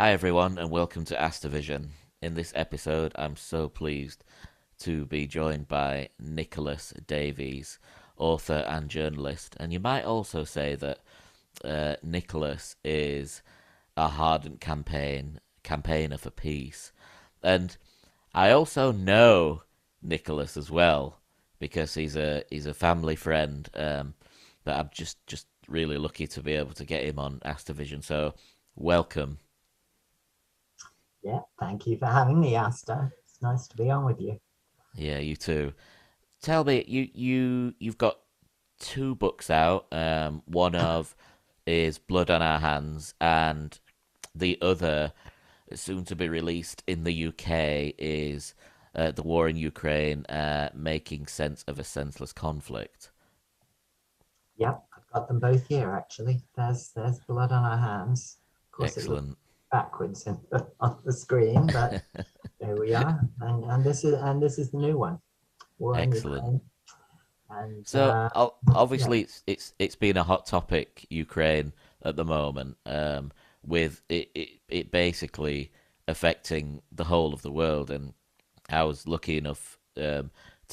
Hi, everyone, and welcome to Asta Vision. In this episode, I'm so pleased to be joined by Nicholas Davies, author and journalist. And you might also say that Nicholas is a hardened campaigner for peace. And I also know Nicholas as well because he's a family friend. But I'm just really lucky to be able to get him on Asta Vision. So welcome. Yeah, thank you for having me, Asta. It's nice to be on with you. Yeah, you too. Tell me, you've got two books out. One of is Blood on Our Hands, and the other, soon to be released in the UK, is the war in Ukraine, making sense of a senseless conflict. Yep, I've got them both here actually. There's blood on our hands. Of course, it looks Excellent, backwards on the screen, but there we are. And this is the new one, War in excellent. Ukraine. And So, yeah, obviously, it's been a hot topic, Ukraine, at the moment, with it basically affecting the whole of the world. And I was lucky enough to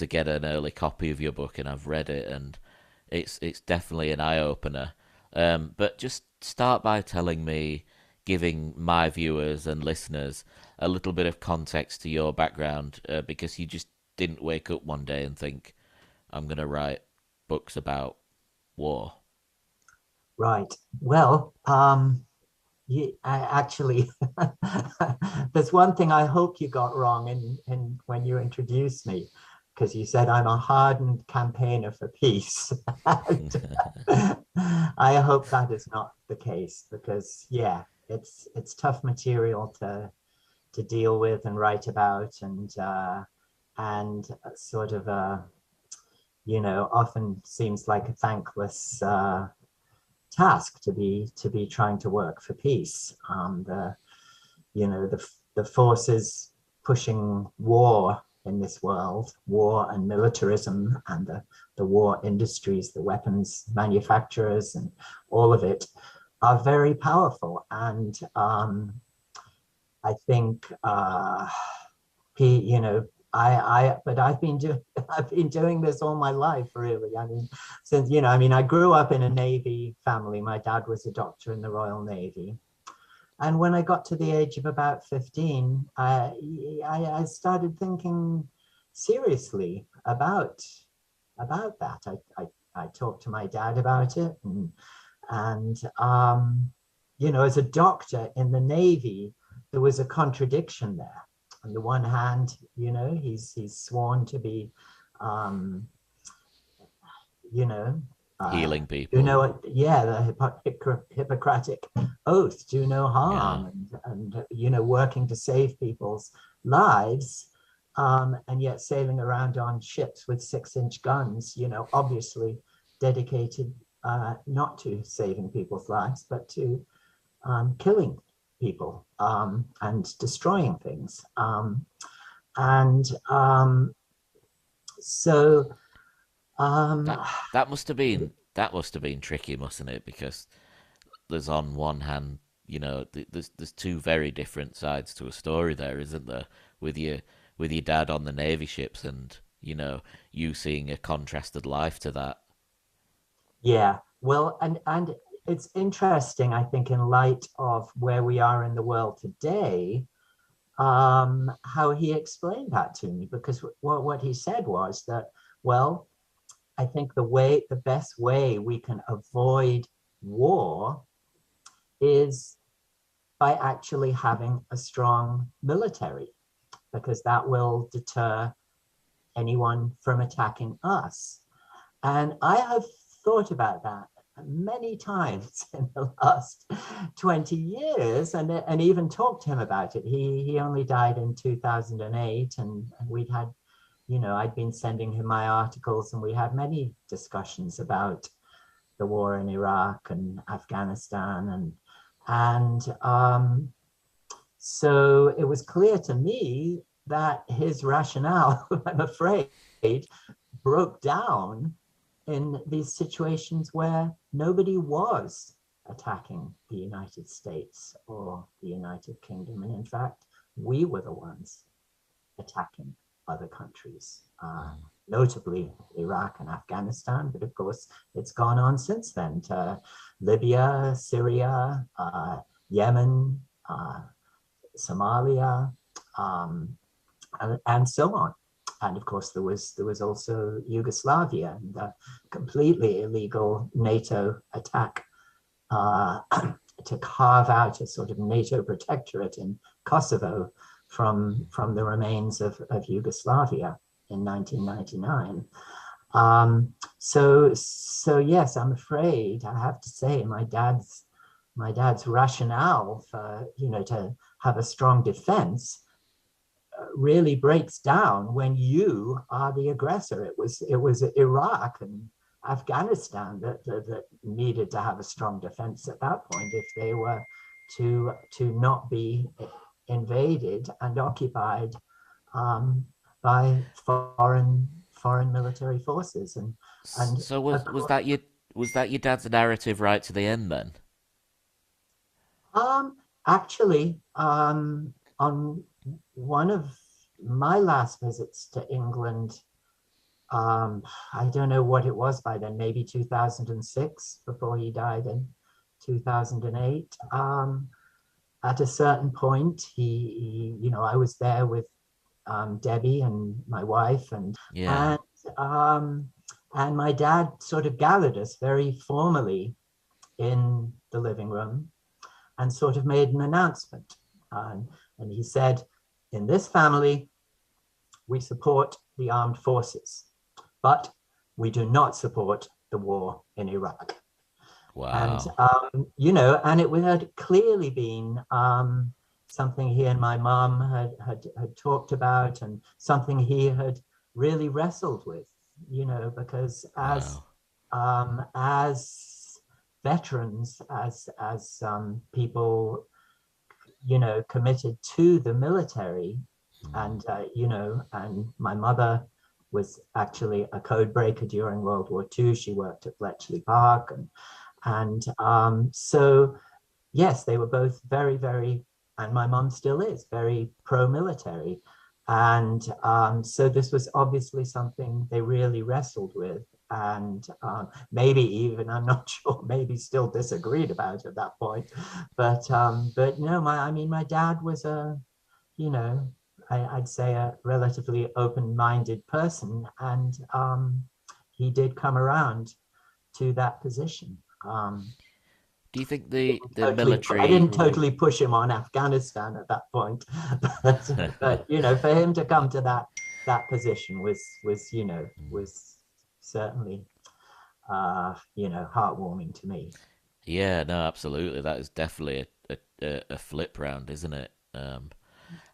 get an early copy of your book, and I've read it, and it's definitely an eye opener. But just start by telling me, giving my viewers and listeners a little bit of context to your background, because you just didn't wake up one day and think, I'm going to write books about war. right. Well, actually, there's one thing I hope you got wrong in when you introduced me, because you said I'm a hardened campaigner for peace. And I hope that is not the case, because yeah, it's tough material to deal with and write about, and sort of often seems like a thankless task to be trying to work for peace. The forces pushing war in this world, war and militarism, and the war industries, the weapons manufacturers, and all of it are very powerful. And I think he, but I've been doing this all my life, really. I mean, since I grew up in a Navy family. My dad was a doctor in the Royal Navy, and when I got to the age of about 15, I started thinking seriously about that. I talked to my dad about it, and as a doctor in the Navy, there was a contradiction there. On the one hand, he's sworn to be, um, you know, uh, Healing people. yeah, the Hippocratic oath, do no Yeah. harm, and working to save people's lives, and yet sailing around on ships with 6-inch guns, obviously dedicated not to saving people's lives, but to killing people and destroying things. And so, um, That that must have been tricky, mustn't it? Because there's on one hand, there's two very different sides to a story there, isn't there? With your dad on the navy ships, and you seeing a contrasted life to that. yeah, well, and it's interesting, I think, in light of where we are in the world today, how he explained that to me, because what he said was that, well, I think the best way we can avoid war is by actually having a strong military, because that will deter anyone from attacking us. And I have thought about that many times in the last 20 years, and even talked to him about it. He only died in 2008, and we'd had, I'd been sending him my articles, and we had many discussions about the war in Iraq and Afghanistan, and so it was clear to me that his rationale, I'm afraid, broke down in these situations where nobody was attacking the United States or the United Kingdom. And in fact, we were the ones attacking other countries, notably Iraq and Afghanistan. But of course, it's gone on since then to Libya, Syria, Yemen, Somalia, um, and so on. And of course, there was also Yugoslavia and the completely illegal NATO attack to carve out a sort of NATO protectorate in Kosovo from the remains of Yugoslavia in 1999. So yes, I'm afraid I have to say my dad's rationale for to have a strong defense really breaks down when you are the aggressor. It was Iraq and Afghanistan that needed to have a strong defense at that point if they were to not be invaded and occupied by foreign military forces. And So was that your dad's narrative right to the end then? um, actually, on one of my last visits to England, I don't know what it was by then, maybe 2006 before he died in 2008. At a certain point, I was there with Debbie and my wife, Yeah. and um, and my dad sort of gathered us very formally in the living room and sort of made an announcement. And he said, in this family, we support the armed forces, but we do not support the war in Iraq. And, Wow. and it had clearly been something he and my mom had talked about, and something he had really wrestled with, because Wow. as veterans, as people, committed to the military, Mm. and my mother was actually a code breaker during World War II. She worked at Bletchley Park, and so yes, they were both very, very, and my mom still is very pro-military. And so this was obviously something they really wrestled with. And maybe even, I'm not sure, maybe still disagreed about at that point. But no, my dad was you know, I'd say a relatively open-minded person, and he did come around to that position. Do you think the I didn't military? totally push him on Afghanistan at that point, but for him to come to that position was certainly heartwarming to me. Yeah, no, absolutely. That is definitely a flip round, isn't it? And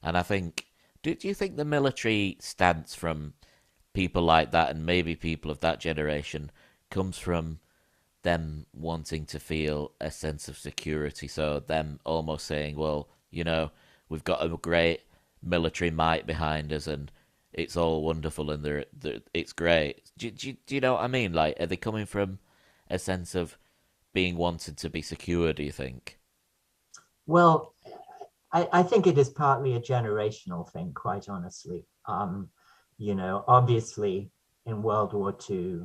I think, do you think the military stance from people like that and maybe people of that generation comes from them wanting to feel a sense of security? So them almost saying, well, we've got a great military might behind us and it's all wonderful and it's great. Do you know what I mean? Like, are they coming from a sense of being wanted to be secure, do you think? Well, I think it is partly a generational thing, quite honestly. Obviously in World War II,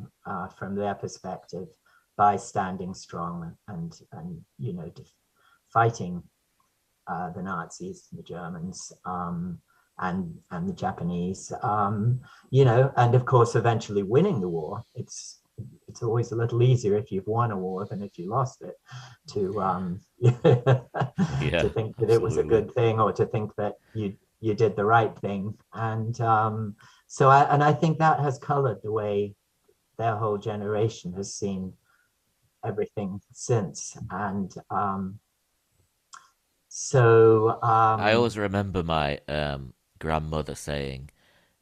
from their perspective, by standing strong and fighting the Nazis, the Germans, and the Japanese, and of course eventually winning the war. It's always a little easier if you've won a war than if you lost it, to Yeah, to think that it was a absolutely. good thing, or to think that you did the right thing. And I think that has colored the way their whole generation has seen everything since. And so I always remember my grandmother saying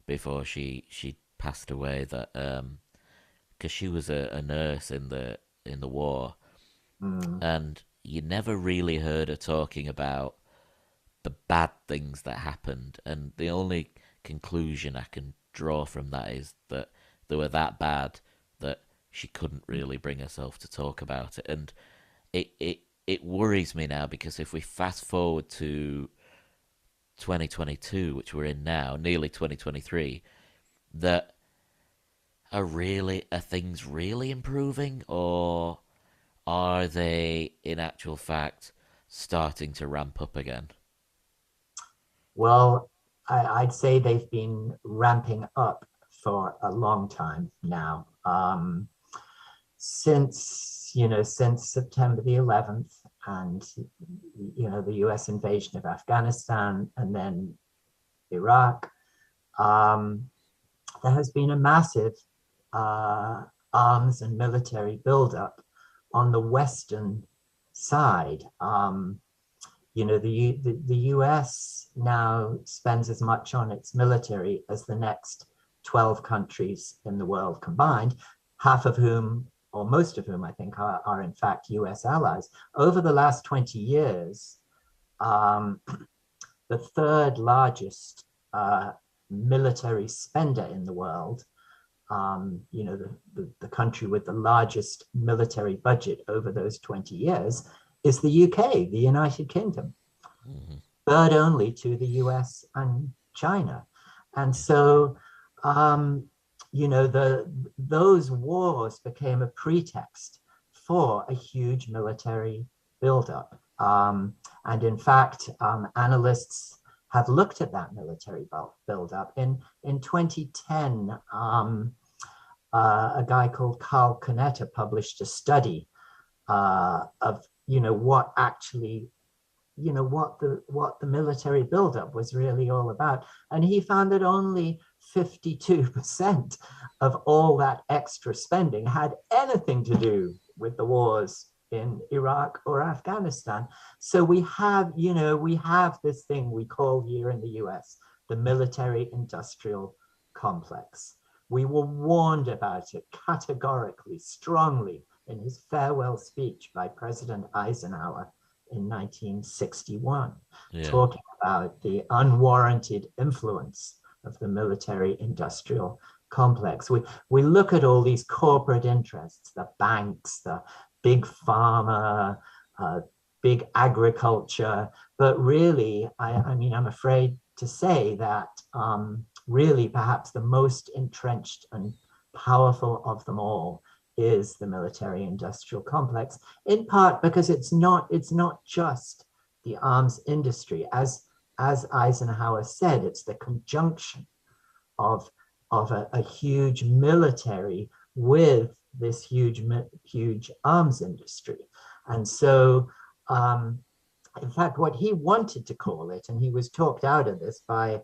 before she passed away that because she was a nurse in the war, mm, and you never really heard her talking about the bad things that happened, and the only conclusion I can draw from that is that they were that bad that she couldn't really bring herself to talk about it. And it worries me now, because if we fast forward to 2022, which we're in now, nearly 2023, that are things really improving, or are they in actual fact starting to ramp up again? Well, I'd say they've been ramping up for a long time now. Since September the 11th, and the US invasion of Afghanistan and then Iraq, um, there has been a massive uh, arms and military buildup on the Western side. The US now spends as much on its military as the next 12 countries in the world combined, half of whom, or most of whom, I think, are in fact US allies. Over the last 20 years, um, the third largest military spender in the world, the country with the largest military budget over those 20 years, is the UK, the United Kingdom, Mm-hmm. third only to the US and China. And so, those wars became a pretext for a huge military buildup. And in fact, analysts have looked at that military buildup. In 2010, a guy called Carl Canetta published a study of what actually what the military buildup was really all about, and he found that only 52% of all that extra spending had anything to do with the wars in Iraq or Afghanistan. So we have this thing we call here in the US the military industrial complex. We were warned about it categorically, strongly, in his farewell speech by President Eisenhower in 1961, Yeah. talking about the unwarranted influence of the military industrial complex. We look at all these corporate interests, the banks, the big pharma, big agriculture, but really, I'm afraid to say that really perhaps the most entrenched and powerful of them all is the military industrial complex, in part because it's not just the arms industry. As Eisenhower said, it's the conjunction of a huge military with this huge arms industry. And so, in fact, what he wanted to call it, and he was talked out of this by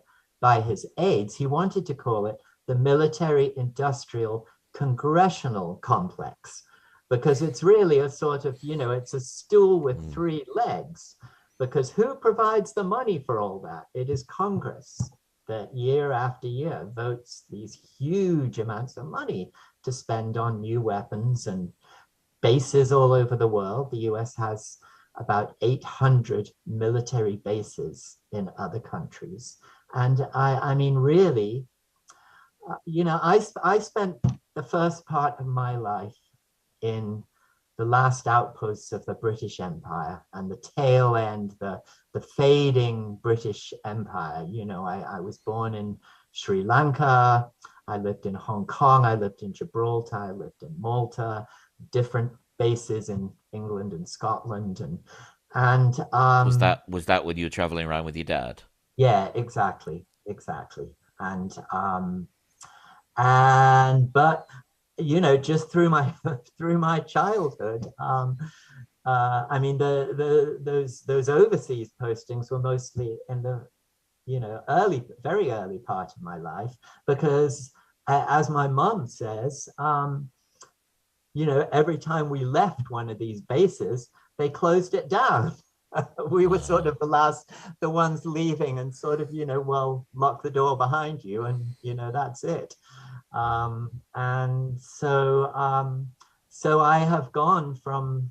his aides, he wanted to call it the military industrial congressional complex, because it's really a sort of, it's a stool with three legs, because who provides the money for all that? It is Congress that year after year votes these huge amounts of money to spend on new weapons and bases all over the world. The US has about 800 military bases in other countries. And I mean, really, I spent the first part of my life in the last outposts of the British Empire and the tail end, the fading British Empire. I was born in Sri Lanka. I lived in Hong Kong. I lived in Gibraltar. I lived in Malta, different bases in England and Scotland. And Was that when you were traveling around with your dad? yeah, exactly. But just through my through my childhood, I mean, those overseas postings were mostly in the very early part of my life, because as my mom says, every time we left one of these bases, they closed it down. We were sort of the ones leaving, and sort of, well, lock the door behind you, and that's it. And so I have gone from,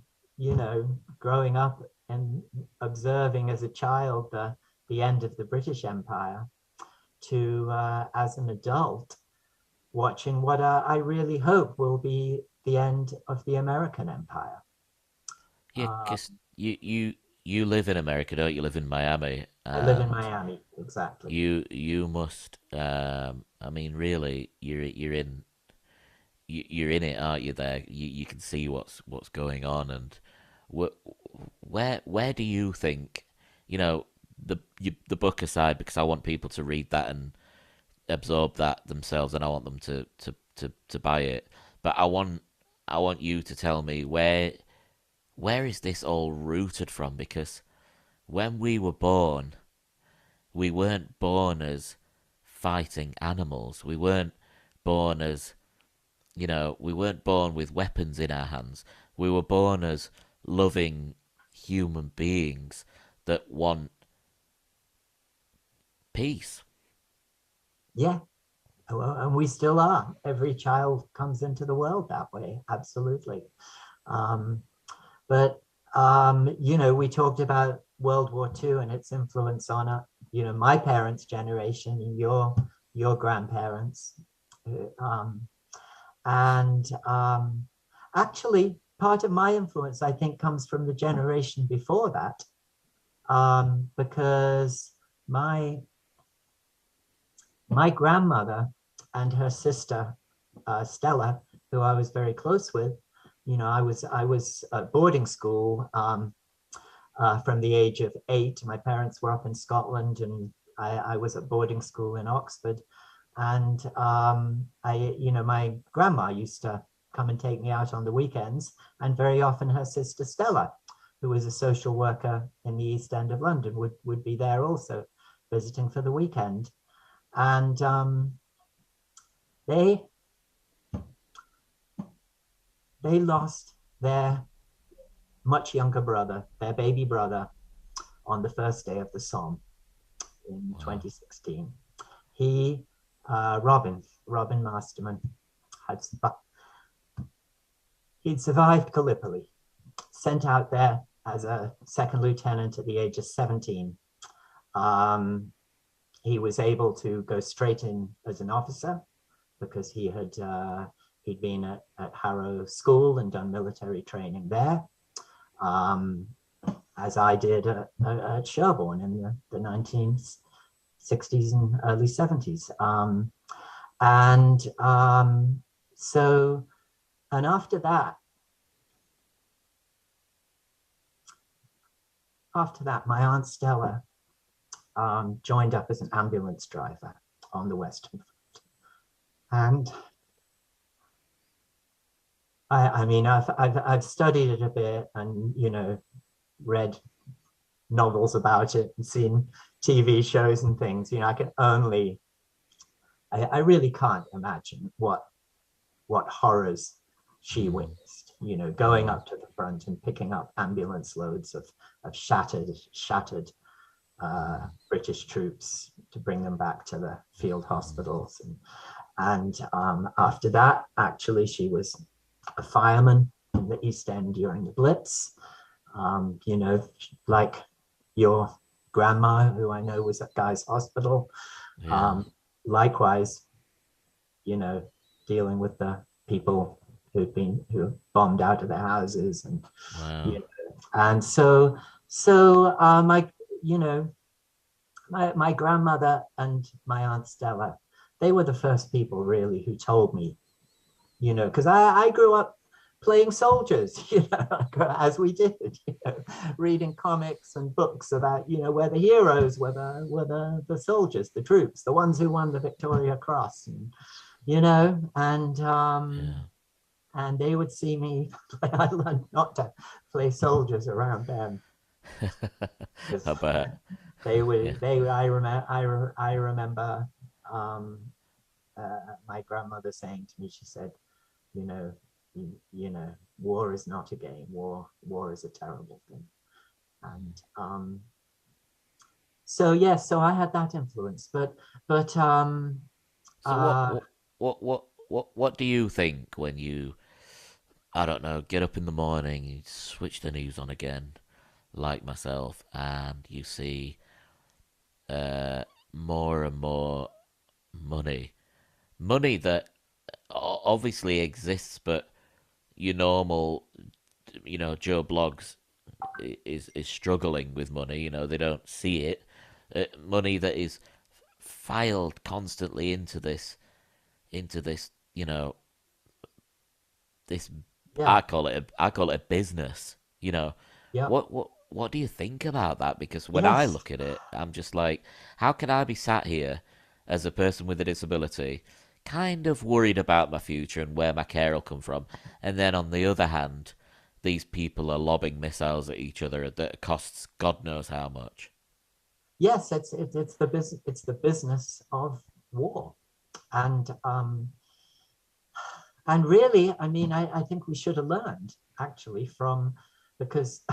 growing up and observing as a child the end of the British Empire to, as an adult, watching what I really hope will be the end of the American Empire. Yeah, because you live in America, don't you? Live in Miami, I live in and Miami, exactly. you must. I mean, really, you're in it, aren't you? There, you can see what's going on, and wh- where do you think, you know, the book aside, because I want people to read that and absorb that themselves, and I want them to buy it. But I want you to tell me where is this all rooted from? Because when we were born, we weren't born as fighting animals. We weren't born as, we weren't born with weapons in our hands. We were born as loving human beings that want peace. Yeah, well, and we still are. Every child comes into the world that way, absolutely. Um, but we talked about World War II and its influence on my parents' generation and your grandparents. Um, and actually, part of my influence, I think, comes from the generation before that, because my my grandmother and her sister Stella, who I was very close with, I was at boarding school from the age of 8. My parents were up in Scotland, and I was at boarding school in Oxford. And my grandma used to come and take me out on the weekends, and very often her sister Stella, who was a social worker in the East End of London, would be there also visiting for the weekend. And they they lost their much younger brother, their baby brother, on the first day of the Somme in Wow. 2016. He, Robin Masterman, had he'd survived Gallipoli, sent out there as a second lieutenant at the age of 17. Um, he was able to go straight in as an officer because he'd been at Harrow School and done military training there, um, as I did at Sherborne in the 1960s and early 70s. And so, and after that, my Aunt Stella joined up as an ambulance driver on the Western Front. And I mean, I've studied it a bit, and read novels about it and seen TV shows and things. I really can't imagine what horrors she Mm, witnessed. Going mm, up to the front and picking up ambulance loads of shattered British troops to bring them back to the field mm. hospitals. And after that, actually, she was a fireman in the East End during the Blitz. Like your grandma, who I know was at Guy's Hospital. Yeah. Um, likewise, you know, dealing with the people who bombed out of their houses, and you Wow. know, and so my you know my grandmother and my aunt Stella, they were the first people really who told me, because I grew up playing soldiers, as we did, reading comics and books about, where the heroes were the soldiers, the troops, the ones who won the Victoria Cross, and and Yeah. and they would see me. I learned not to play soldiers around them because I bet. they Yeah. would they I remember um, my grandmother saying to me, she said, you know, war is not a game. War is a terrible thing. And so yes, so I had that influence, but So uh, what do you think when you, I don't know, get up in the morning, you switch the news on again, like myself, and you see uh more and more money, money that obviously exists, but your normal, Joe Bloggs is struggling with money. You know, they don't see it. Money that is filed constantly into this. You know, this Yeah, I call it a business. You know, yeah, what do you think about that? Because when I yes. look at it, I'm just like, how can I be sat here as a person with a disability, kind of worried about my future and where my care will come from, and then on the other hand, these people are lobbing missiles at each other that costs God knows how much. Yes, it's the business, it's the business of war. And and really, I mean, I think we should have learned actually from, because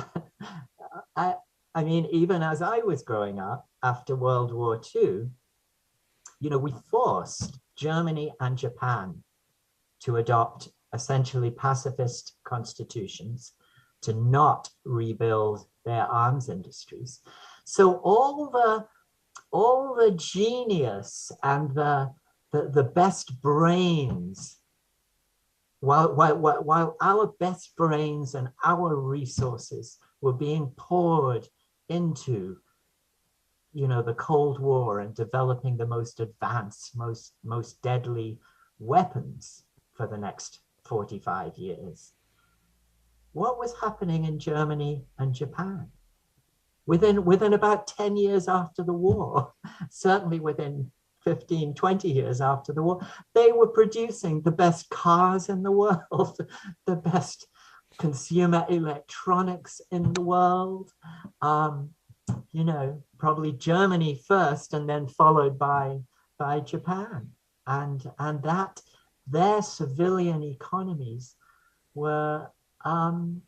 I I mean, even as I was growing up after World War II, you know, we forced Germany and Japan to adopt essentially pacifist constitutions, to not rebuild their arms industries. So all the genius and the best brains, while our best brains and our resources were being poured into, you know, the Cold War and developing the most advanced, most deadly weapons for the next 45 years, what was happening in Germany and Japan? Within about 10 years after the war, certainly within 15, 20 years after the war, they were producing the best cars in the world, the best consumer electronics in the world. Um, you know, probably Germany first, and then followed by Japan, and that their civilian economies were, um,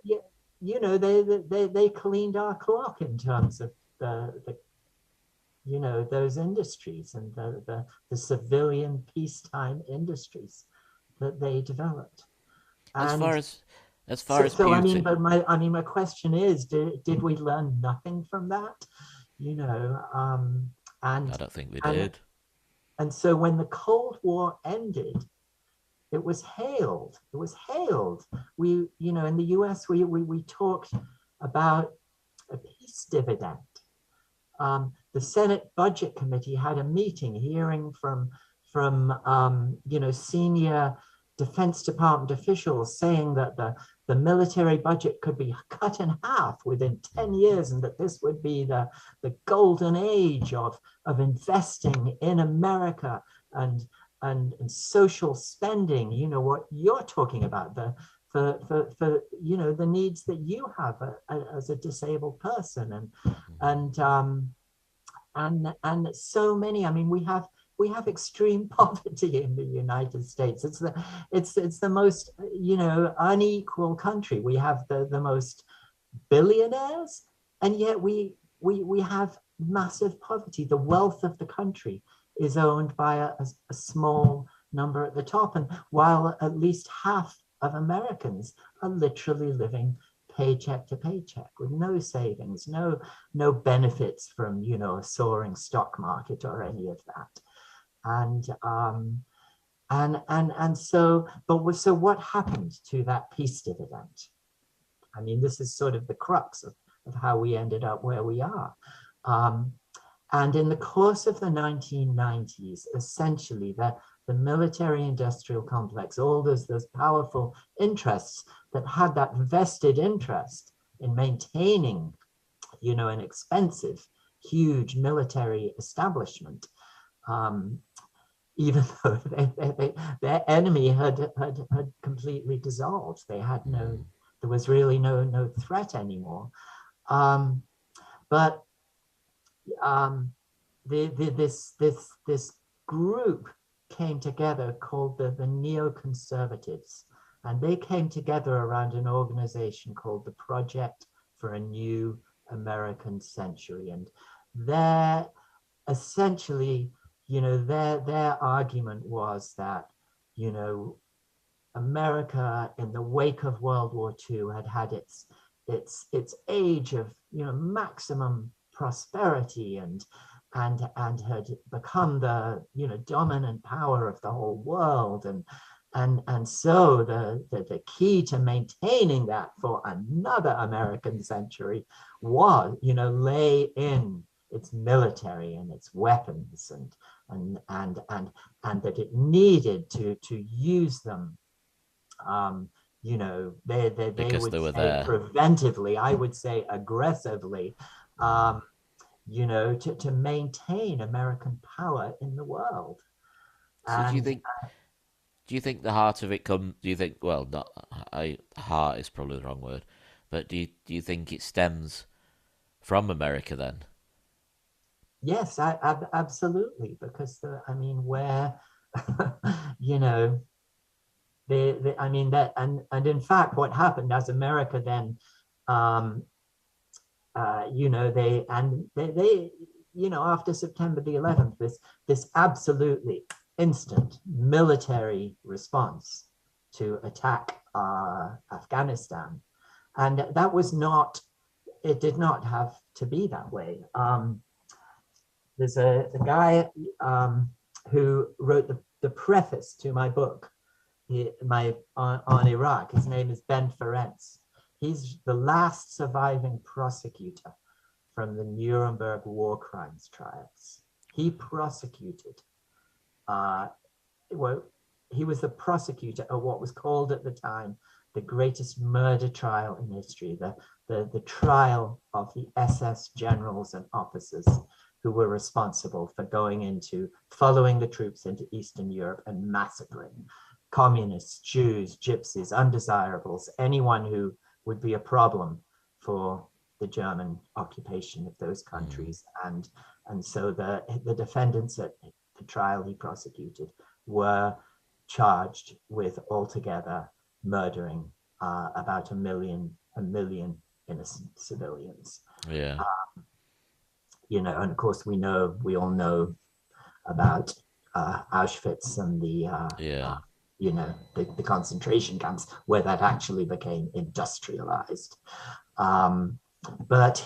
you, you know, they cleaned our clock in terms of the you know, those industries and the civilian peacetime industries that they developed. As far And as as far so, as so I mean, beauty, but my question is, did we learn nothing from that? You know, I and don't think we and did. and so when the Cold War ended, it was hailed. It was hailed. We, you know, in the U.S., we talked about a peace dividend. The Senate Budget Committee had a meeting hearing from you know, senior Defense Department officials saying that the military budget could be cut in half within 10 years, and that this would be the golden age of investing in America and social spending, you know, what you're talking about, for you know, the needs that you have as a disabled person, and and so many. I mean, we have extreme poverty in the United States. It's the most, you know, unequal country. We have the most billionaires, and yet we have massive poverty. The wealth of the country is owned by a small number at the top, and while at least half of Americans are literally living paycheck to paycheck with no savings, no benefits from, you know, a soaring stock market or any of that. And so, but so what happened to that peace dividend? I mean, this is sort of the crux of how we ended up where we are. Um, and in the course of the 1990s, essentially, the military industrial complex, all those powerful interests that had that vested interest in maintaining, you know, an expensive, huge military establishment, um, even though their enemy had completely dissolved. They had no, Mm. there was really no threat anymore. Um, but this group came together called the neoconservatives, and they came together around an organization called the Project for a New American Century. And their essentially, you know, their argument was that, you know, America in the wake of World War II had had its age of, you know, maximum prosperity, and had become the, you know, dominant power of the whole world, and so the key to maintaining that for another American century was, lay in its military and its weapons, and that it needed to use them. They because would they were say there. preventively, I would say aggressively, Mm. to maintain American power in the world. So And do you think the heart of it comes? Do you think, well, not heart is probably the wrong word, but do you think it stems from America then? yes, absolutely, because I mean, where, you know, I mean that, and in fact, what happened as America then, um, after September the 11th, this absolutely instant military response to attack Afghanistan, and that was not. It did not have to be that way. There's a guy who wrote the preface to my book, on Iraq. His name is Ben Ferencz. He's the last surviving prosecutor from the Nuremberg war crimes trials. He prosecuted, uh, well, he was the prosecutor of what was called at the time the greatest murder trial in history, the trial of the SS generals and officers who were responsible for following the troops into Eastern Europe and massacring communists, Jews, gypsies, undesirables, anyone who would be a problem for the German occupation of those Mm. countries. And so the defendants at the trial he prosecuted were charged with altogether murdering about a million innocent civilians. Yeah, And of course we all know about Auschwitz and yeah, the concentration camps where that actually became industrialized. Um, but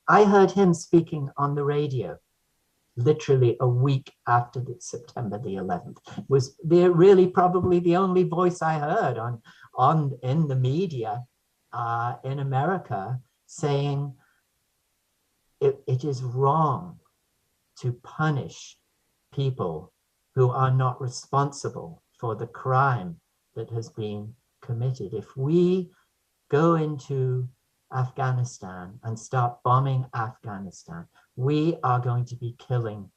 I heard him speaking on the radio literally a week after September the 11th. Was there really probably the only voice I heard on in the media in America saying it is wrong to punish people who are not responsible for the crime that has been committed. If we go into Afghanistan and start bombing Afghanistan, we are going to be killing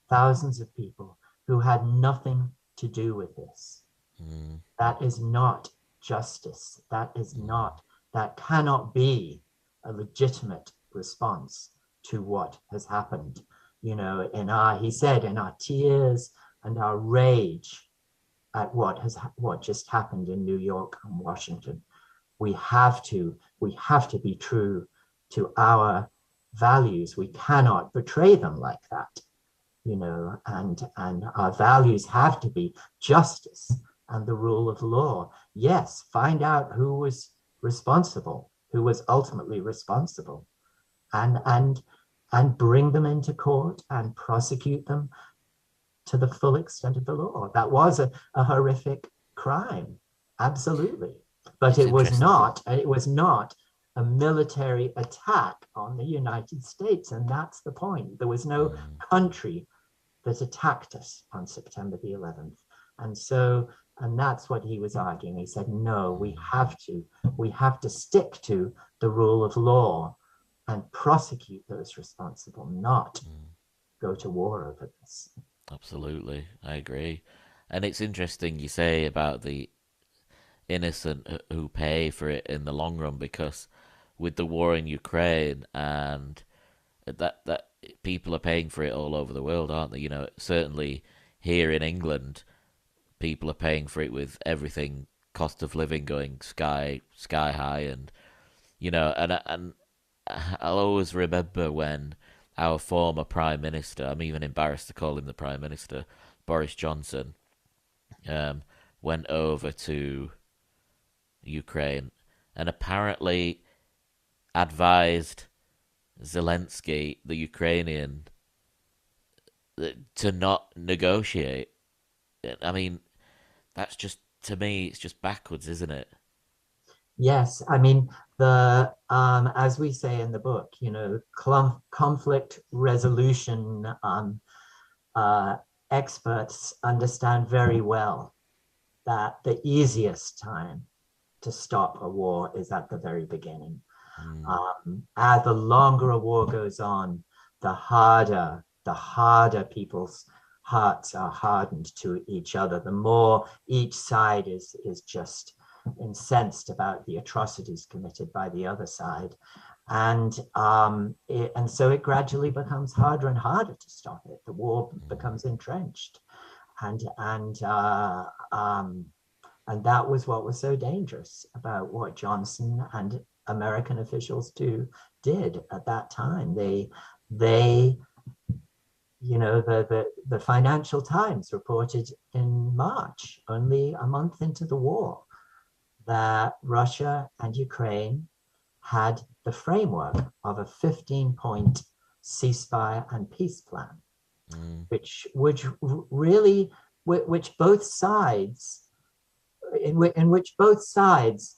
thousands of people who had nothing to do with this. mm. That is not justice. Mm. That cannot be a legitimate response to what has happened. He said, in our tears and our rage at what just happened in New York and Washington, we have to be true to our values. We cannot betray them like that. And our values have to be justice and the rule of law. Yes, find out who was responsible, who was ultimately responsible, and bring them into court and prosecute them to the full extent of the law. That was a horrific crime, absolutely. But It's interesting. it was not a military attack on the United States. And that's the point. There was no Mm. country that attacked us on September the 11th. And so, and that's what he was arguing. He said, no, Mm. we have to stick to the rule of law and prosecute those responsible, not Mm. go to war over this. Absolutely, I agree. And it's interesting you say about the innocent who pay for it in the long run, because with the war in Ukraine and that people are paying for it all over the world, aren't they? Certainly here in England, people are paying for it with everything, cost of living going sky high, and and I'll always remember when our former Prime Minister, I'm even embarrassed to call him the Prime Minister, Boris Johnson, um, went over to Ukraine and apparently advised Zelensky, the Ukrainian, to not negotiate. I mean, that's just, to me, it's just backwards, isn't it? Yes, I mean the as we say in the book, you know, conflict resolution uh, experts understand very well that the easiest time to stop a war is at the very beginning. Mm. As the longer a war goes on, the harder people's hearts are hardened to each other. The more each side is just incensed about the atrocities committed by the other side, and so it gradually becomes harder and harder to stop it. The war becomes entrenched, and and uh, um, and that was what was so dangerous about what Johnson and American officials did at that time. They you know, the Financial Times reported in March, only a month into the war, that Russia and Ukraine had the framework of a 15-point ceasefire and peace plan, Mm. which really, which both sides, in which both sides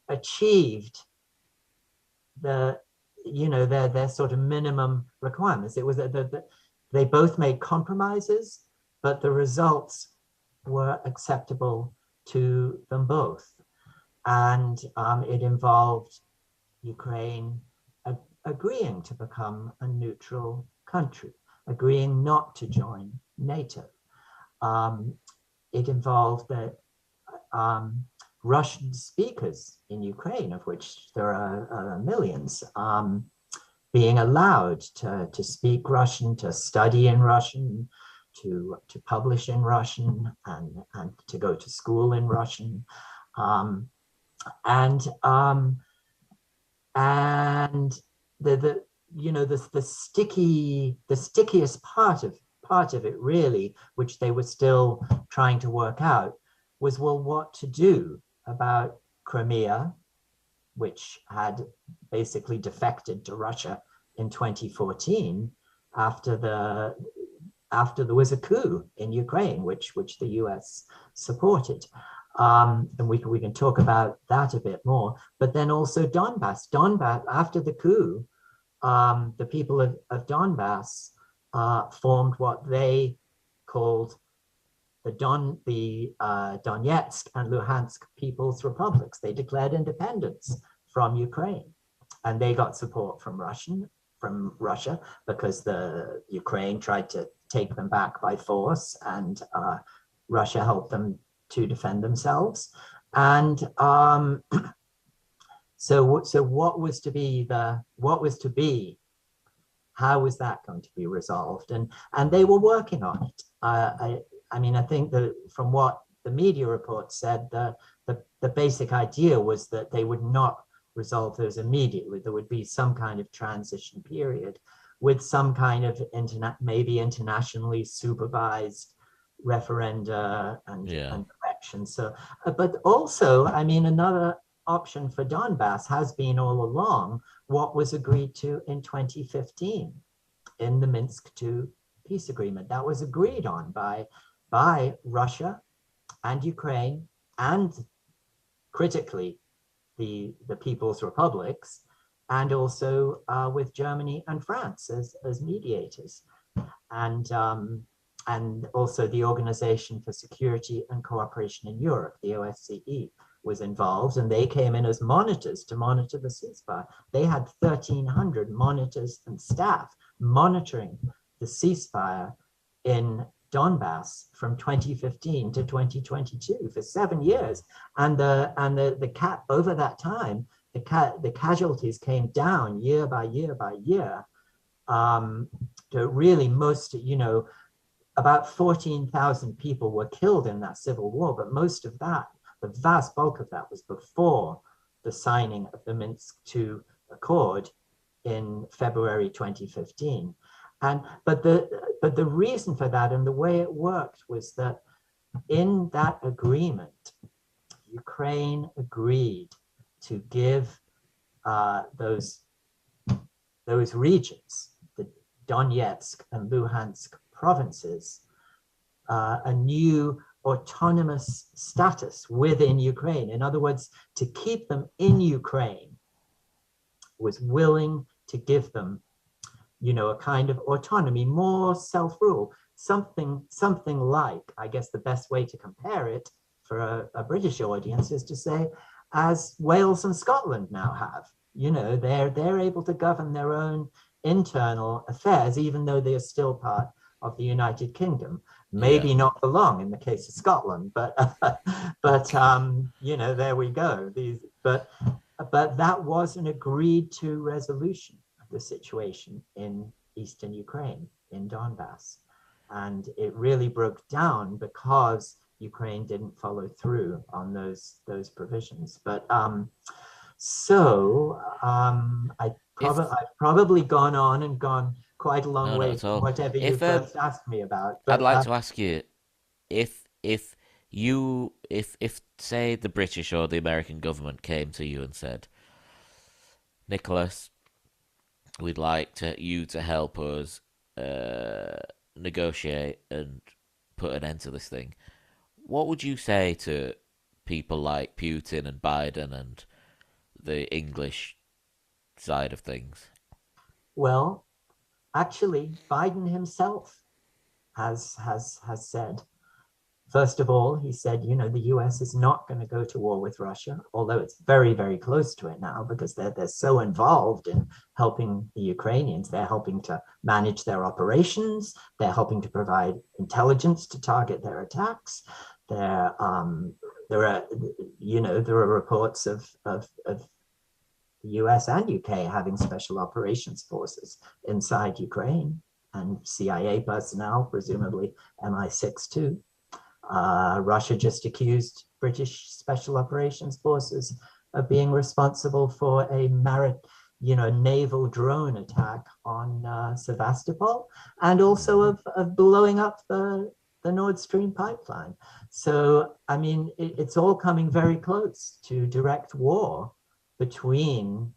achieved the, you know, their sort of minimum requirements. It was they both made compromises, but the results were acceptable to them both, and it involved Ukraine agreeing to become a neutral country, agreeing not to join NATO. Um, it involved that um, Russian speakers in Ukraine, of which there are millions, being allowed to speak Russian, to study in Russian, to publish in Russian, and to go to school in Russian. Um, and and the you know the stickiest part of it really, which they were still trying to work out, was, well, what to do about Crimea, which had basically defected to Russia in 2014 after there was a coup in Ukraine, which the US supported. And we can talk about that a bit more. But then also Donbass, after the coup, the people of Donbass formed what they called the Donetsk and Luhansk People's Republics. They declared independence from Ukraine, and they got support from Russia, because the Ukraine tried to take them back by force, and Russia helped them to defend themselves. And so what was to be, how was that going to be resolved? And they were working on it. I mean, I think that from what the media reports said, the basic idea was that they would not resolve those immediately. There would be some kind of transition period with some kind of maybe internationally supervised referenda Yeah. and elections. So, but also, I mean, another option for Donbass has been all along what was agreed to in 2015 in the Minsk II peace agreement. That was agreed on by Russia and Ukraine, and critically the People's Republics, and also with Germany and France as mediators, and and also the Organization for Security and Cooperation in Europe, the OSCE, was involved, and they came in as monitors to monitor the ceasefire. They had 1,300 monitors and staff monitoring the ceasefire in Donbass from 2015 to 2022 for 7 years, and the cap over that time, the casualties came down year by year by year. To really most, you know, about 14,000 people were killed in that civil war, but most of that, the vast bulk of that, was before the signing of the Minsk II Accord in February 2015. But the reason for that and the way it worked was that in that agreement, Ukraine agreed to give those regions, the Donetsk and Luhansk provinces, a new autonomous status within Ukraine. In other words, to keep them in Ukraine, was willing to give them, a kind of autonomy, more self-rule, something like, I guess the best way to compare it for a British audience is to say, as Wales and Scotland now have. They're able to govern their own internal affairs, even though they are still part of the United Kingdom. Maybe not for long in the case of Scotland, but there we go. But that was an agreed to resolution of the situation in eastern Ukraine, in Donbass. And it really broke down because Ukraine didn't follow through on those provisions. But I've probably gone on and gone quite a long way from whatever you first asked me about. But I'd like to ask you, if say the British or the American government came to you and said, Nicholas, we'd like you to help us negotiate and put an end to this thing, what would you say to people like Putin and Biden and the English side of things? Well, actually, Biden himself has said, first of all, he said, the US is not going to go to war with Russia, although it's very, very close to it now because they're so involved in helping the Ukrainians. They're helping to manage their operations. They're helping to provide intelligence to target their attacks. There are reports of the US and UK having special operations forces inside Ukraine, and CIA personnel, presumably MI6 too. Russia just accused British special operations forces of being responsible for a naval drone attack on Sevastopol, and also of blowing up the Nord Stream pipeline. So, I mean, it's all coming very close to direct war between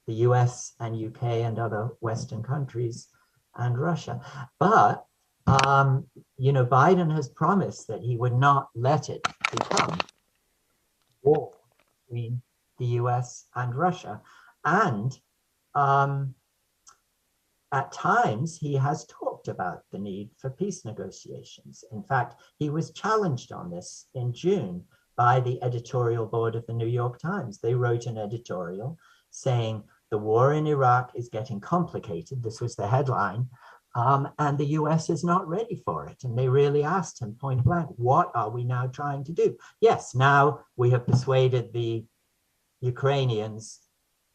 the US and UK and other Western countries and Russia. But, Biden has promised that he would not let it become war between the US and Russia. And at times, he has talked about the need for peace negotiations. In fact, he was challenged on this in June by the editorial board of the New York Times. They wrote an editorial saying the war in Iraq is getting complicated. This was the headline. And the US is not ready for it. And they really asked him point blank, what are we now trying to do? Yes, now we have persuaded the Ukrainians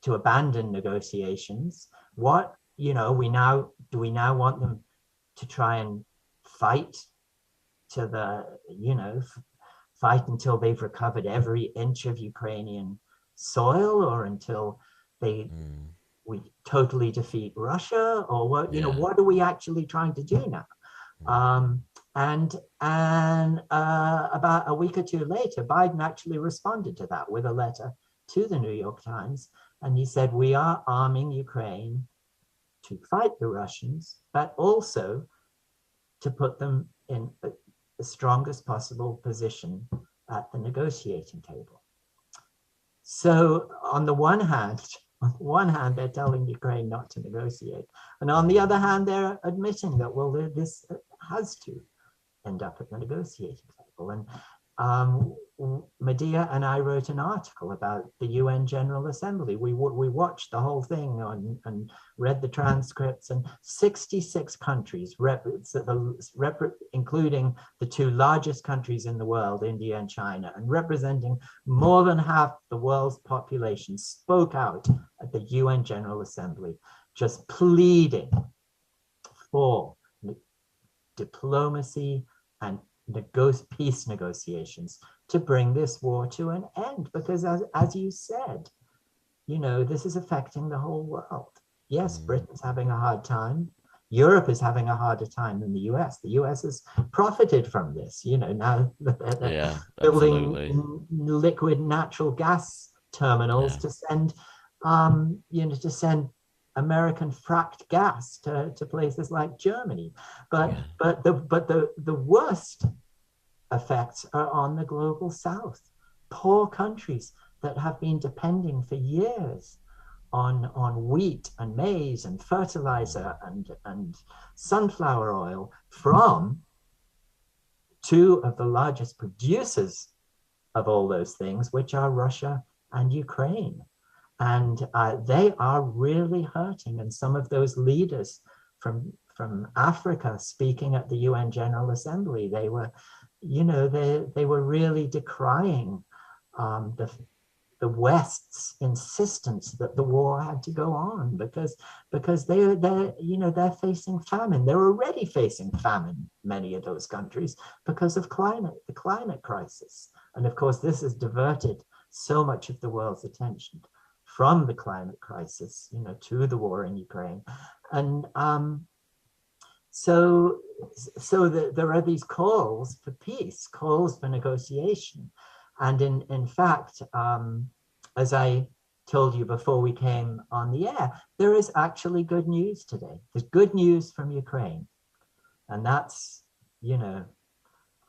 to abandon negotiations. What, do we now want them to try and fight fight until they've recovered every inch of Ukrainian soil, or until we totally defeat Russia, or what? What are we actually trying to do now? And about a week or two later, Biden actually responded to that with a letter to the New York Times, and he said, we are arming Ukraine to fight the Russians, but also to put them in the strongest possible position at the negotiating table. So on the one hand, they're telling Ukraine not to negotiate. And on the other hand, they're admitting that, well, this has to end up at the negotiating table. And Medea and I wrote an article about the UN General Assembly. We watched the whole thing and read the transcripts, and 66 countries, including the two largest countries in the world, India and China, and representing more than half the world's population, spoke out at the UN General Assembly, just pleading for diplomacy and peace negotiations to bring this war to an end, because as you said, this is affecting the whole world. Yes, Britain's having a hard time. Europe is having a harder time than the US. The US has profited from this, now building liquid natural gas terminals to send, to send American fracked gas to places like Germany. But the worst effects are on the global south. Poor countries that have been depending for years on wheat and maize and fertilizer and sunflower oil from two of the largest producers of all those things, which are Russia and Ukraine. And they are really hurting. And some of those leaders from Africa speaking at the UN General Assembly, they were, they were really decrying the West's insistence that the war had to go on because they're facing famine. They're already facing famine, many of those countries, because of the climate crisis. And of course, this has diverted so much of the world's attention from the climate crisis, to the war in Ukraine. And so there are these calls for peace, calls for negotiation. And in fact, as I told you before we came on the air, there is actually good news today. There's good news from Ukraine. And that's,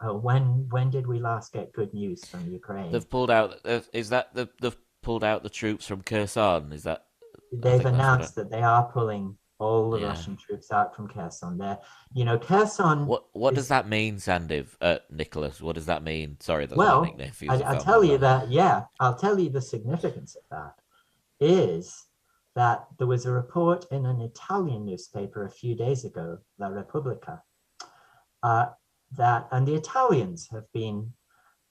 when did we last get good news from Ukraine? They've pulled out. They've pulled out the troops from Kherson? Is that? They've announced that they are pulling all the Russian troops out from Kherson. Kherson. What does that mean, Sandiv? Nicholas, what does that mean? Sorry, that's my nickname. I'll tell you that. Yeah, I'll tell you the significance of that is that there was a report in an Italian newspaper a few days ago, La Repubblica, and the Italians have been,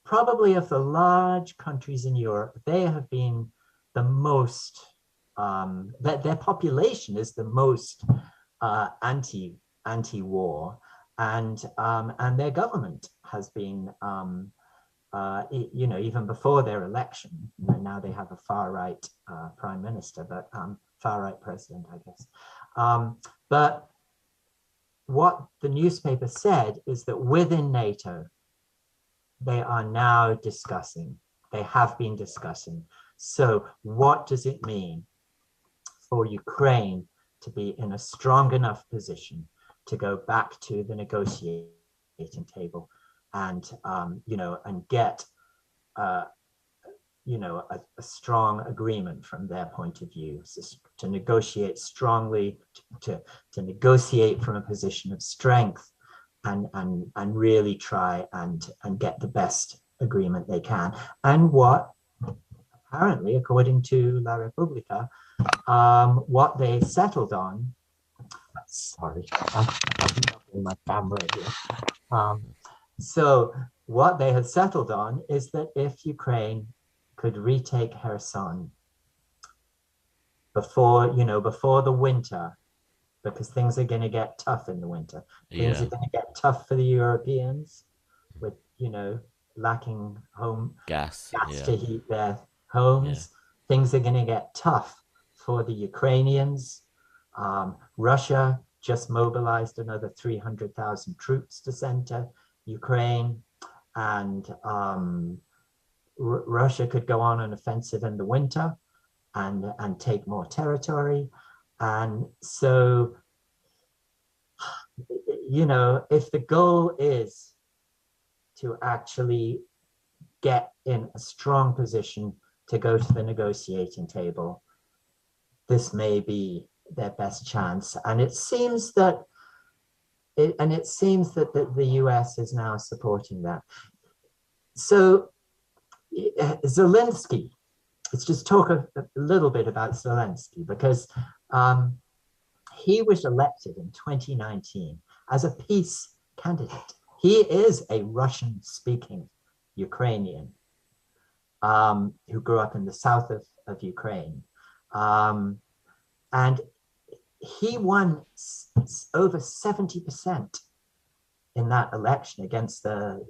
probably of the large countries in Europe, they have been the most, their population is the most anti-war, and their government has been, even before their election. Now they have a far-right prime minister, but far-right president, I guess. But what the newspaper said is that within NATO, they are now discussing, they have been discussing. So what does it mean for Ukraine to be in a strong enough position to go back to the negotiating table and, and get, a strong agreement from their point of view, so to negotiate strongly, to negotiate from a position of strength, and really try and get the best agreement they can. And what apparently, according to La Repubblica, what they settled on. Sorry, I'm in my camera here. So what they had settled on is that if Ukraine could retake Kherson before the winter, because things are going to get tough in the winter. Things are going to get tough for the Europeans with, lacking gas to heat their homes. Things are going to get tough for the Ukrainians. Russia just mobilized another 300,000 troops to send to Ukraine, and Russia could go on an offensive in the winter and take more territory. And so, if the goal is to actually get in a strong position to go to the negotiating table, this may be their best chance. And it seems that the US is now supporting that. So Zelensky, let's just talk a little bit about Zelensky, because he was elected in 2019 as a peace candidate. He is a Russian-speaking Ukrainian who grew up in the south of Ukraine. And he won over 70% in that election against the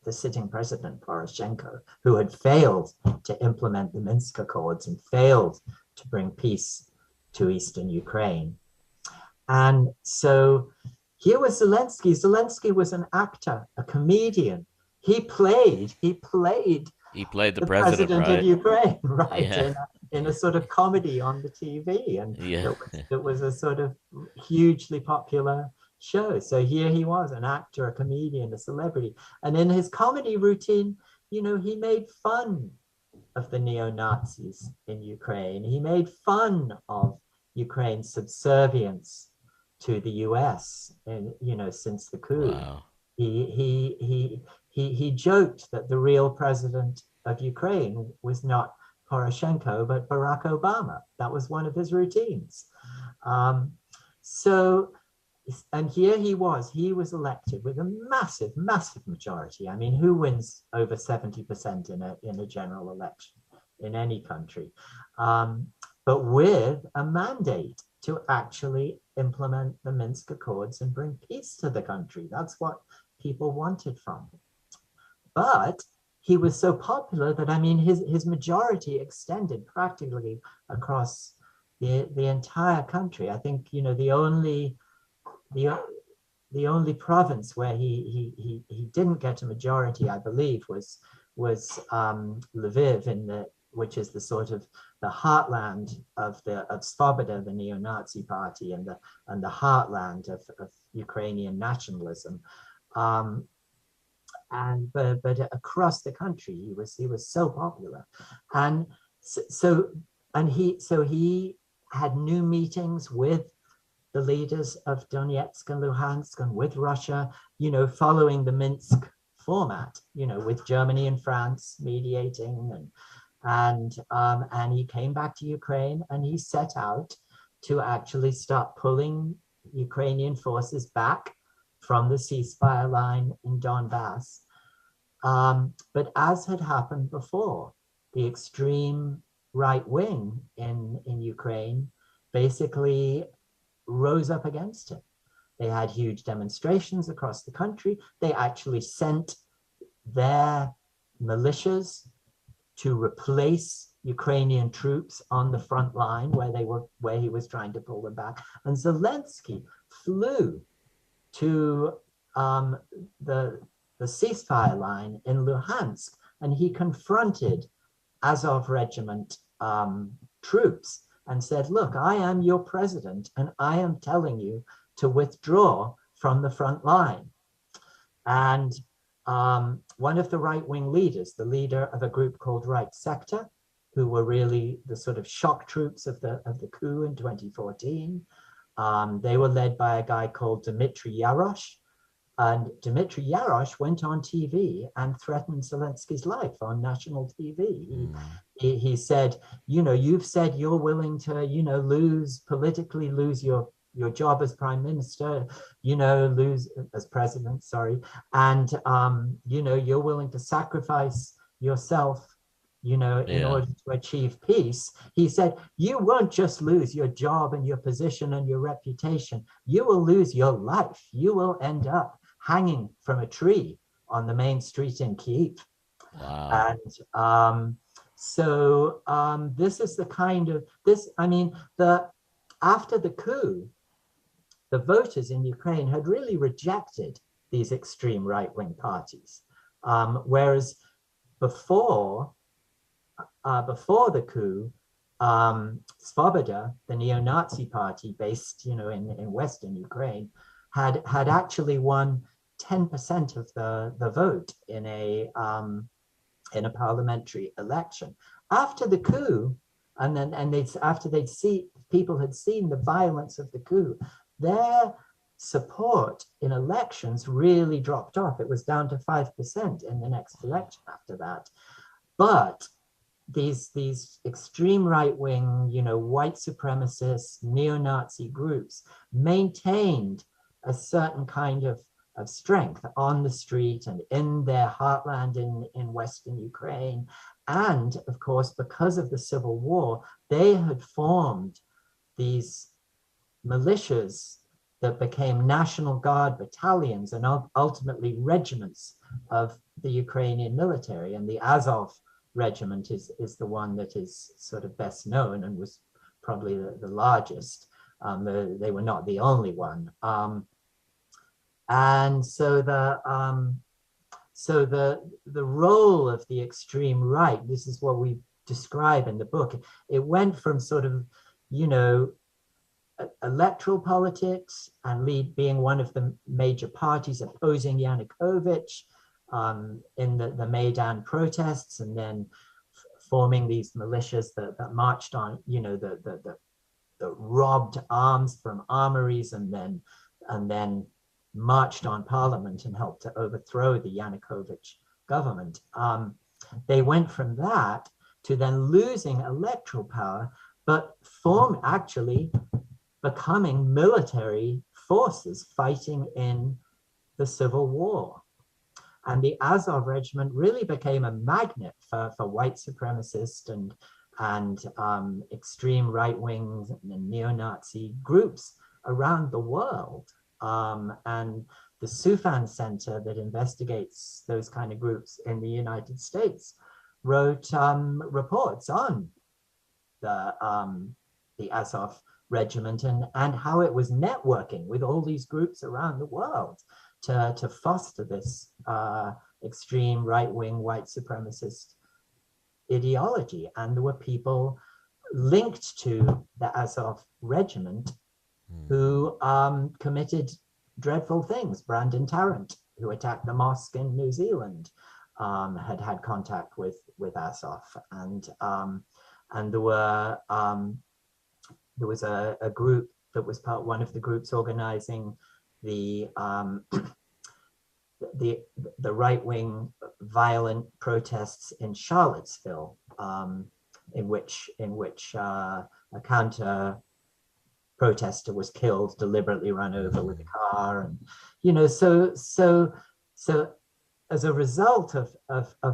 sitting president, Poroshenko, who had failed to implement the Minsk Accords and failed to bring peace to Eastern Ukraine. And so here was Zelensky. Zelensky was an actor, a comedian. He played the president right? Of Ukraine, right? Yeah. In a sort of comedy on the TV. And it was a sort of hugely popular show. So here he was, an actor, a comedian, a celebrity. And in his comedy routine, he made fun of the neo-Nazis in Ukraine. He made fun of Ukraine's subservience to the US, and since the coup. Wow. He joked that the real president of Ukraine was not Poroshenko, but Barack Obama. That was one of his routines. So, and here he was elected with a massive, massive majority. I mean, who wins over 70% in a general election in any country? But with a mandate to actually implement the Minsk Accords and bring peace to the country. That's what people wanted from him. But he was so popular that, I mean, his majority extended practically across the entire country. I think, the only province where he didn't get a majority, I believe, was Lviv, which is the sort of the heartland of Svoboda, the neo-Nazi party, and the heartland of Ukrainian nationalism. But across the country, he was so popular, and he had new meetings with the leaders of Donetsk and Luhansk and with Russia, following the Minsk format, with Germany and France mediating, and he came back to Ukraine, and he set out to actually start pulling Ukrainian forces back from the ceasefire line in Donbass. But as had happened before, the extreme right wing in Ukraine basically rose up against him. They had huge demonstrations across the country. They actually sent their militias to replace Ukrainian troops on the front line where he was trying to pull them back. And Zelensky flew to the ceasefire line in Luhansk, and he confronted Azov regiment troops and said, look, I am your president, and I am telling you to withdraw from the front line. And one of the right-wing leaders, the leader of a group called Right Sector, who were really the sort of shock troops of the coup in 2014, they were led by a guy called Dmitry Yarosh. And Dmitry Yarosh went on TV and threatened Zelensky's life on national TV. He said, you've said you're willing to, politically lose your job as prime minister, lose as president, sorry. And, you're willing to sacrifice yourself, in order to achieve peace. He said, you won't just lose your job and your position and your reputation. You will lose your life. You will end up hanging from a tree on the main street in Kyiv. Wow. And this is the kind of after the coup, the voters in Ukraine had really rejected these extreme right-wing parties, whereas before the coup, Svoboda, the neo-Nazi party based, in Western Ukraine, had actually won 10% of the vote in a parliamentary election. After the coup, people had seen the violence of the coup, their support in elections really dropped off. It was down to 5% in the next election after that. But these extreme right-wing, white supremacist, neo-Nazi groups maintained a certain kind of strength on the street and in their heartland in Western Ukraine. And of course, because of the civil war, they had formed these militias that became National Guard battalions and ultimately regiments of the Ukrainian military. And the Azov regiment is the one that is sort of best known and was probably the largest. They were not the only one. And so the role of the extreme right, this is what we describe in the book, it went from sort of, electoral politics and being one of the major parties opposing Yanukovych in the Maidan protests, and then forming these militias that marched on, that robbed arms from armories and then marched on parliament and helped to overthrow the Yanukovych government. They went from that to then losing electoral power, but actually becoming military forces fighting in the Civil War. And the Azov Regiment really became a magnet for white supremacist and extreme right-wing and neo-Nazi groups around the world. And the Sufan Center that investigates those kind of groups in the United States wrote reports on the Azov Regiment and how it was networking with all these groups around the world to foster this extreme right-wing white supremacist ideology. And there were people linked to the Azov Regiment who committed dreadful things. Brandon Tarrant, who attacked the mosque in New Zealand, had contact with Azov, and there was a group that was one of the groups organizing the right-wing violent protests in Charlottesville, in which a counter protester was killed, deliberately run over with a car, and so as a result of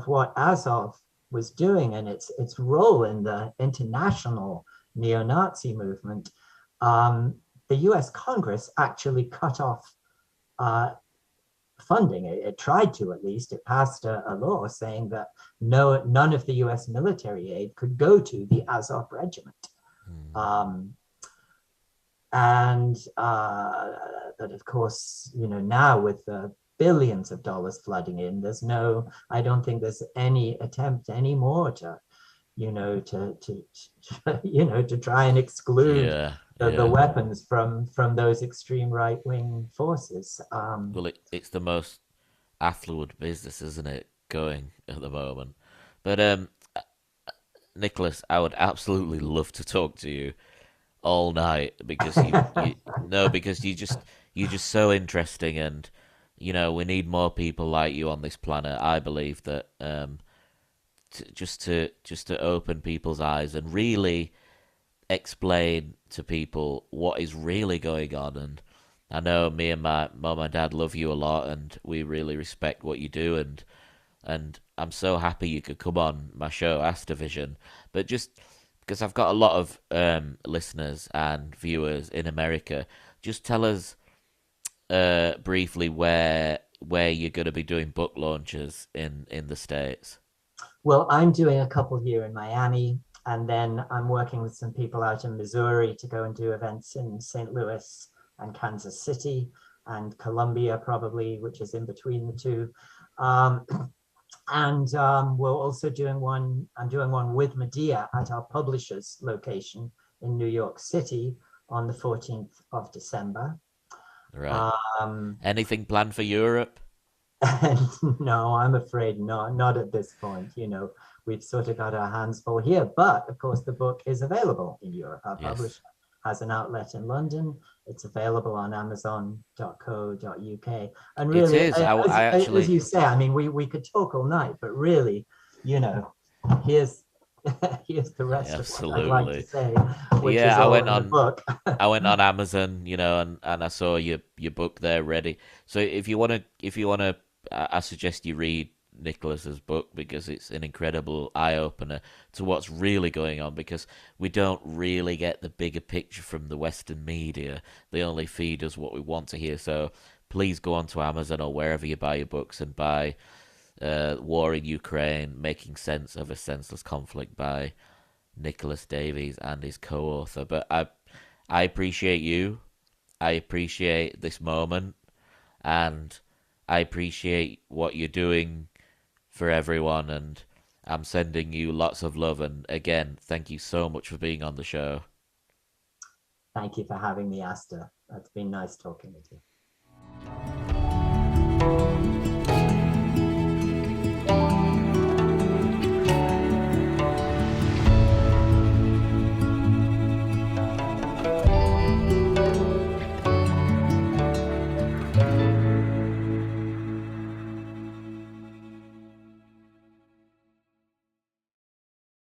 what Azov was doing and its role in the international neo-Nazi movement, the US Congress actually cut off funding. It tried to, at least. It passed a law saying that none of the US military aid could go to the Azov Regiment. And that, of course, now with the billions of dollars flooding in, I don't think there's any attempt anymore to try and exclude the weapons from those extreme right-wing forces. Well, it's the most affluent business, isn't it, going at the moment? But Nicholas, I would absolutely love to talk to you all night because you're just so interesting, and we need more people like you on this planet. I believe that just to open people's eyes and really explain to people what is really going on. And I know me and my mom and dad love you a lot, and we really respect what you do, and I'm so happy you could come on my show, Asta Vision. But just because I've got a lot of listeners and viewers in America, just tell us briefly where you're going to be doing book launches in the States. Well, I'm doing a couple here in Miami, and then I'm working with some people out in Missouri to go and do events in St. Louis and Kansas City and Columbia, probably, which is in between the two. And we're also doing one. I'm doing one with Medea at our publisher's location in New York City on the 14th of December. Right. Anything planned for Europe? No, I'm afraid not at this point. We've sort of got our hands full here, but of course the book is available in Europe. Our publisher has an outlet in London. It's available on amazon.co.uk. And really, it is. As you say, I mean, we could talk all night, but really, here's the rest of what I'd like to say, which is all in the book. I went on Amazon, and I saw your book there ready. So if you wanna, I suggest you read Nicholas's book, because it's an incredible eye opener to what's really going on, because we don't really get the bigger picture from the Western media. They only feed us what we want to hear. So please go on to Amazon or wherever you buy your books and buy War in Ukraine, Making Sense of a Senseless Conflict by Nicholas Davies and his co-author. But I appreciate you. I appreciate this moment, and I appreciate what you're doing for everyone, and I'm sending you lots of love. And again, thank you so much for being on the show. Thank you for having me, Asta. It's been nice talking with you.